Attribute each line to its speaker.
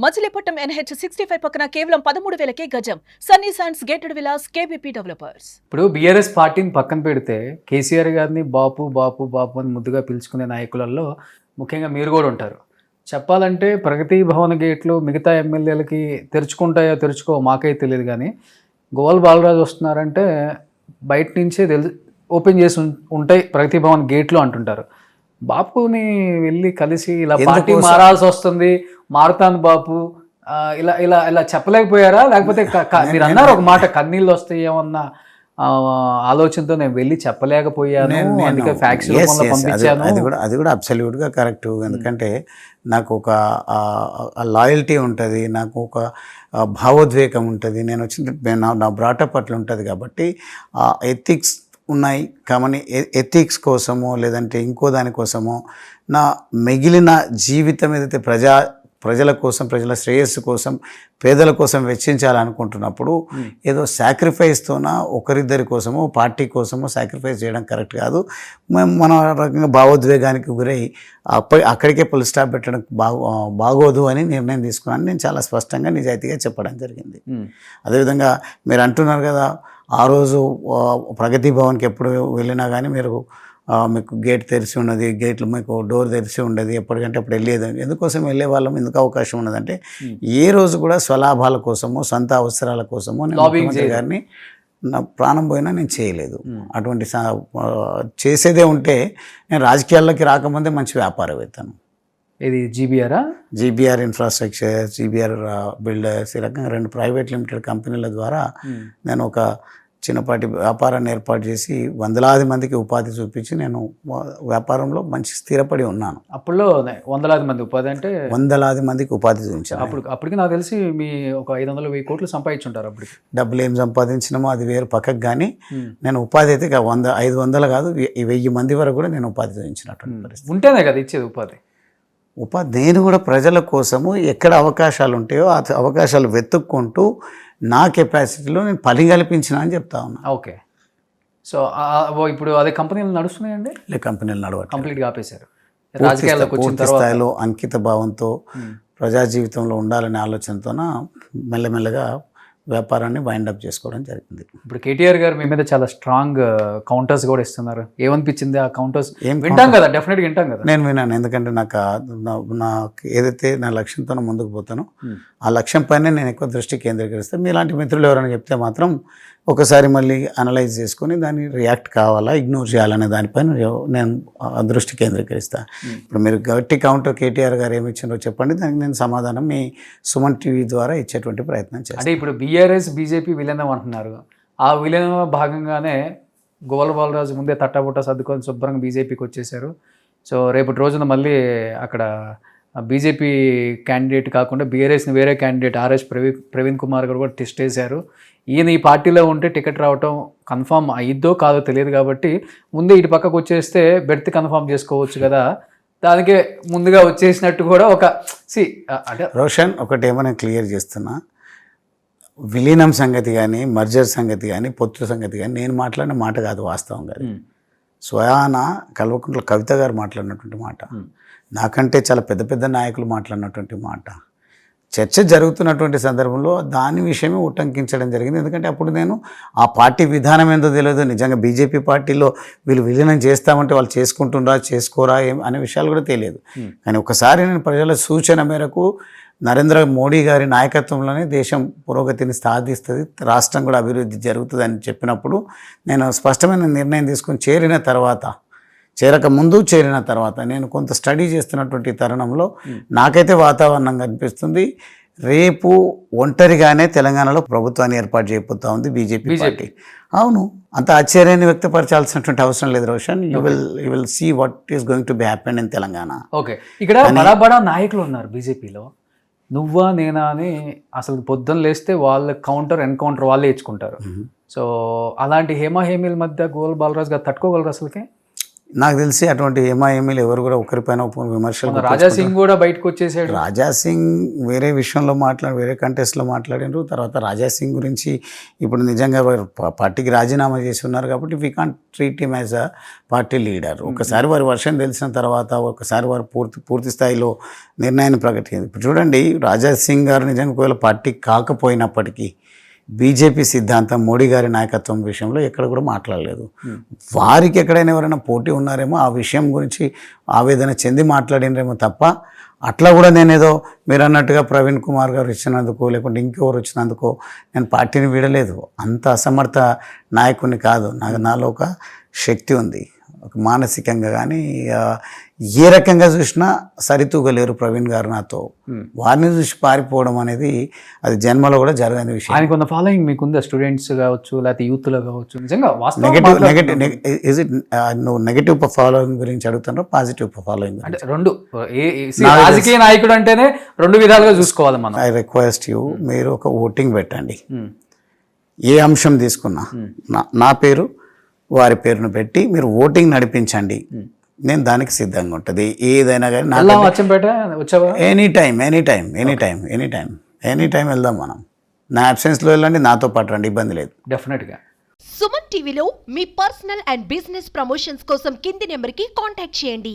Speaker 1: Machilipatnam NH 65 పక్కన కేవలం 13,000కే గజం. Sunny sands gated Vilas KBP developers.
Speaker 2: ఇప్పుడు బీఆర్ఎస్ పార్టీని పక్కన పెడితే కేసీఆర్ గారిని బాపు బాపు బాపు అని ముద్దుగా పిలుచుకునే నాయకులలో ముఖ్యంగా మీరు కూడా ఉంటారు. చెప్పాలంటే ప్రగతి భవన్ గేట్లు మిగతా ఎమ్మెల్యేలకి తెరుచుకుంటాయో తెరుచుకో మాకే తెలియదు, కానీ గోవల్ బాలరాజు వస్తున్నారంటే బయట నుంచే ఓపెన్ చేసి ఉంటాయి ప్రగతి భవన్ గేట్లు అంటుంటారు. బాపుని వెళ్ళి కలిసి ఇలా పార్టీ మారాల్సి వస్తుంది, మారుతాను బాపు ఇలా ఇలా ఇలా చెప్పలేకపోయారా? లేకపోతే మీరు అన్నారు ఒక మాట, కన్నీళ్ళు వస్తాయేమన్నా ఆలోచనతో నేను వెళ్ళి చెప్పలేకపోయాను, అందుకే ఫ్యాక్స్ పంపించాను.
Speaker 3: అది కూడా అబ్సల్యూట్గా కరెక్ట్. ఎందుకంటే నాకు ఒక లాయల్టీ ఉంటుంది, నాకు ఒక భావోద్వేగం ఉంటుంది, నేను వచ్చిన నా బ్రాటప్ అట్లా ఉంటుంది. కాబట్టి ఎథిక్స్ ఉన్నాయి కాబట్టి ఎథిక్స్ కోసమో లేదంటే ఇంకో దానికోసమో నా మిగిలిన జీవితం ఏదైతే ప్రజల కోసం, ప్రజల శ్రేయస్సు కోసం, పేదల కోసం వెచ్చించాలనుకుంటున్నప్పుడు ఏదో సాక్రిఫైస్తోన ఒకరిద్దరి కోసమో పార్టీ కోసమో సాక్రిఫైస్ చేయడం కరెక్ట్ కాదు. మన రకంగా భావోద్వేగానికి గురై అక్కడికే పుల్ స్టాప్ పెట్టడం బాగోదు అని నిర్ణయం తీసుకున్నాను. నేను చాలా స్పష్టంగా నిజాయితీగా చెప్పడం జరిగింది. అదేవిధంగా మీరు అంటున్నారు కదా, ఆ రోజు ప్రగతి భవన్కి ఎప్పుడు వెళ్ళినా కానీ మీకు గేట్ తెరిచి ఉన్నది, గేట్లు మీకు డోర్ తెరిచి ఉండదు, ఎప్పటికంటే అప్పుడు వెళ్ళేది. ఎందుకోసం వెళ్ళే వాళ్ళం, ఎందుకు అవకాశం ఉన్నదంటే ఏ రోజు కూడా స్వలాభాల కోసమో సొంత అవసరాల కోసమో నేను ముఖ్యమంత్రి గారిని నా ప్రాణం పోయినా నేను చేయలేదు. అటువంటి చేసేదే ఉంటే నేను రాజకీయాల్లోకి రాకముందే మంచి వ్యాపారవేత్తను.
Speaker 2: ఇది జీబీఆర్ ఇన్ఫ్రాస్ట్రక్చర్, జీబీఆర్ బిల్డర్స్, ఈ రకంగా 2 ప్రైవేట్ లిమిటెడ్ కంపెనీల ద్వారా నేను ఒక చిన్నపాటి వ్యాపారాన్ని ఏర్పాటు చేసి వందలాది మందికి ఉపాధి చూపించి నేను వ్యాపారంలో మంచి స్థిరపడి ఉన్నాను. అప్పుడులో వందలాది మంది ఉపాధి అంటే
Speaker 3: వందలాది మందికి ఉపాధి చూపించాను.
Speaker 2: అప్పటికి నాకు తెలిసి మీ ఒక 500,000 కోట్లు సంపాదించుంటారు. అప్పటికి
Speaker 3: డబ్బులు ఏం సంపాదించినామో అది వేరు పక్కకు, కానీ నేను ఉపాధి అయితే 500 కాదు 1000 మంది వరకు కూడా నేను ఉపాధి చూపించినటువంటి పరిస్థితి
Speaker 2: ఉంటేనే కదా ఇచ్చేది ఉపాధి.
Speaker 3: నేను కూడా ప్రజల కోసము ఎక్కడ అవకాశాలు ఉంటాయో ఆ అవకాశాలు వెతుక్కుంటూ నా కెపాసిటీలో నేను పని కల్పించిన అని చెప్తా ఉన్నా.
Speaker 2: ఓకే, సో ఇప్పుడు అదే కంపెనీలు నడుస్తున్నాయండి?
Speaker 3: కంపెనీలు నడవాలి,
Speaker 2: కంప్లీట్గా ఆపేశారు.
Speaker 3: పూర్తి స్థాయిలో అంకిత భావంతో ప్రజా జీవితంలో ఉండాలనే ఆలోచనతోన మెల్లమెల్లగా వ్యాపారాన్ని వైండప్ చేసుకోవడం జరిగింది.
Speaker 2: ఇప్పుడు కేటీఆర్ గారు మీ మీద చాలా స్ట్రాంగ్ కౌంటర్స్ కూడా ఇస్తున్నారు. ఏమనిపించింది ఆ కౌంటర్స్? వింటాం కదా, డెఫినెట్గా వింటాం కదా.
Speaker 3: నేను విన్నాను, ఎందుకంటే నాకు ఏదైతే నా లక్ష్యంతో ముందుకు పోతానో ఆ లక్ష్యం పైన నేను ఎక్కువ దృష్టి కేంద్రీకరిస్తాను. మీలాంటి మిత్రులు ఎవరైనా చెప్తే మాత్రం ఒకసారి మళ్ళీ అనలైజ్ చేసుకొని దాన్ని రియాక్ట్ కావాలా, ఇగ్నోర్ చేయాలనే దానిపైన నేను దృష్టి కేంద్రీకరిస్తాను. ఇప్పుడు మీరు గట్టి కౌంటర్ కేటీఆర్ గారు ఏమి ఇచ్చిందో చెప్పండి, దానికి నేను సమాధానం మీ సుమన్ టీవీ ద్వారా ఇచ్చేటువంటి ప్రయత్నం చేస్తాను.
Speaker 2: అంటే ఇప్పుడు బీఆర్ఎస్ బీజేపీ విలీనం అంటున్నారు, ఆ విలీనం భాగంగానే గోవల్ బాలరాజు ముందే తట్టబుట్ట సర్దుకొని శుభ్రంగా బీజేపీకి వచ్చేసారు. సో రేపటి రోజున మళ్ళీ అక్కడ బీజేపీ క్యాండిడేట్ కాకుండా బీఆర్ఎస్ని వేరే క్యాండిడేట్ ఆర్ఎస్ ప్రవీణ్ కుమార్ గారు కూడా టెస్ట్ వేశారు. ఈయన ఈ పార్టీలో ఉంటే టికెట్ రావటం కన్ఫామ్ అయ్యిద్దో కాదో తెలియదు, కాబట్టి ముందే ఇటు పక్కకు వచ్చేస్తే బెర్త్ కన్ఫామ్ చేసుకోవచ్చు కదా, దానికే ముందుగా వచ్చేసినట్టు కూడా ఒక అంటే
Speaker 3: రోషన్ ఒకటేమో నేను క్లియర్ చేస్తున్నా, విలీనం సంగతి కానీ మర్జర్ సంగతి కానీ పొత్తు సంగతి కానీ నేను మాట్లాడిన మాట కాదు, వాస్తవం కాదు. స్వయాన కల్వకుంట్ల కవిత గారు మాట్లాడినటువంటి మాట, నాకంటే చాలా పెద్ద పెద్ద నాయకులు మాట్లాడినటువంటి మాట, చర్చ జరుగుతున్నటువంటి సందర్భంలో దాని విషయమే ఉటంకించడం జరిగింది. ఎందుకంటే అప్పుడు నేను ఆ పార్టీ విధానం ఏందో తెలియదు, నిజంగా బీజేపీ పార్టీలో వీళ్ళు విలీనం చేస్తామంటే వాళ్ళు చేసుకుంటుండ్రా చేసుకోరా అనే విషయాలు కూడా తెలియదు. కానీ ఒకసారి నేను ప్రజల సూచన మేరకు నరేంద్ర మోడీ గారి నాయకత్వంలోనే దేశం పురోగతిని సాధిస్తుంది, రాష్ట్రం కూడా అభివృద్ధి జరుగుతుంది అని చెప్పినప్పుడు నేను స్పష్టమైన నిర్ణయం తీసుకుని చేరక ముందు చేరిన తర్వాత నేను కొంత స్టడీ చేస్తున్నటువంటి తరుణంలో నాకైతే వాతావరణం కనిపిస్తుంది, రేపు ఒంటరిగానే తెలంగాణలో ప్రభుత్వాన్ని ఏర్పాటు చేయబోతా ఉంది బీజేపీ పార్టీ. అవును, అంత ఆశ్చర్యాన్ని వ్యక్తపరచాల్సినటువంటి అవసరం లేదు Roshan. You will see what is going to be happen in Telangana.
Speaker 2: Okay, ఇక్కడ బడా నాయకులు ఉన్నారు బీజేపీలో, నువ్వా నేనా అని అసలు పొద్దున్న లేస్తే వాళ్ళ ఎన్కౌంటర్ వాళ్ళే ఇచ్చుకుంటారు. సో అలాంటి హేమీల మధ్య గోవల్ బాలరాజు గారు తట్టుకోగలరు అసలుకి?
Speaker 3: నాకు తెలిసి అటువంటి ఎంఐఎంలు ఎవరు కూడా ఒకరిపైన విమర్శలు
Speaker 2: మన రాజా సింగ్ కూడా బయటకు వచ్చేసాడు.
Speaker 3: రాజా సింగ్ వేరే విషయంలో వేరే కంటెస్ట్లో మాట్లాడినారు. తర్వాత రాజా సింగ్ గురించి ఇప్పుడు నిజంగా వారు పార్టీకి రాజీనామా చేసి ఉన్నారు కాబట్టి we can't treat him as a party leader. ఒకసారి వారి వర్షం తెలిసిన తర్వాత ఒకసారి వారు పూర్తి స్థాయిలో నిర్ణయాన్ని ప్రకటించింది. ఇప్పుడు చూడండి, రాజా సింగ్ గారు నిజంగా ఒకవేళ పార్టీ కాకపోయినప్పటికీ బీజేపీ సిద్ధాంతం, మోడీ గారి నాయకత్వం విషయంలో ఎక్కడ కూడా మాట్లాడలేదు. వారికి ఎక్కడైనా ఎవరైనా పోటీ ఉన్నారేమో ఆ విషయం గురించి ఆవేదన చెంది మాట్లాడినరేమో తప్ప అట్లా కూడా నేనేదో మీరు అన్నట్టుగా ప్రవీణ్ కుమార్ గారు ఇచ్చినందుకో లేకుంటే ఇంకెవరు వచ్చినందుకో నేను పార్టీని వీడలేదు. అంత అసమర్థ నాయకుడిని కాదు. నాలో ఒక శక్తి ఉంది, ఒక మానసికంగా కానీ ఏ రకంగా చూసినా సరితూగలేరు ప్రవీణ్ గారు నాతో. వారిని చూసి పారిపోవడం అనేది అది జన్మలో కూడా జరగని విషయం.
Speaker 2: ఆయన కొంత ఫాలోయింగ్ మీకుందా, స్టూడెంట్స్ కావచ్చు లేకపోతే యూత్లో కావచ్చు? నిజంగా
Speaker 3: నువ్వు నెగటివ్ ఫాలోయింగ్ గురించి అడుగుతున్నావు, పాజిటివ్ ఫాలోయింగ్
Speaker 2: అంటే రెండు. రాజకీయ నాయకుడు అంటేనే రెండు విధాలుగా చూసుకోవాలి మనం.
Speaker 3: ఐ రిక్వెస్ట్ యూ, మీరు ఒక ఓటింగ్ పెట్టండి. ఏ అంశం తీసుకున్నా నా పేరు వారి పేరును పెట్టి మీరు ఓటింగ్ నడిపించండి. నేను దానికి సిద్ధంగా ఉంటుంది. ఏదైనా కానీ ఎనీ టైం వెళ్దాం మనం. నా అబ్సెన్స్లో వెళ్ళండి, నాతో పాటు రండి, ఇబ్బంది లేదు.
Speaker 2: డెఫినెట్గా.
Speaker 4: సుమన్ టీవీలో మీ పర్సనల్ అండ్ బిజినెస్ ప్రమోషన్స్ కోసం కింది నెంబర్కి కాంటాక్ట్ చేయండి.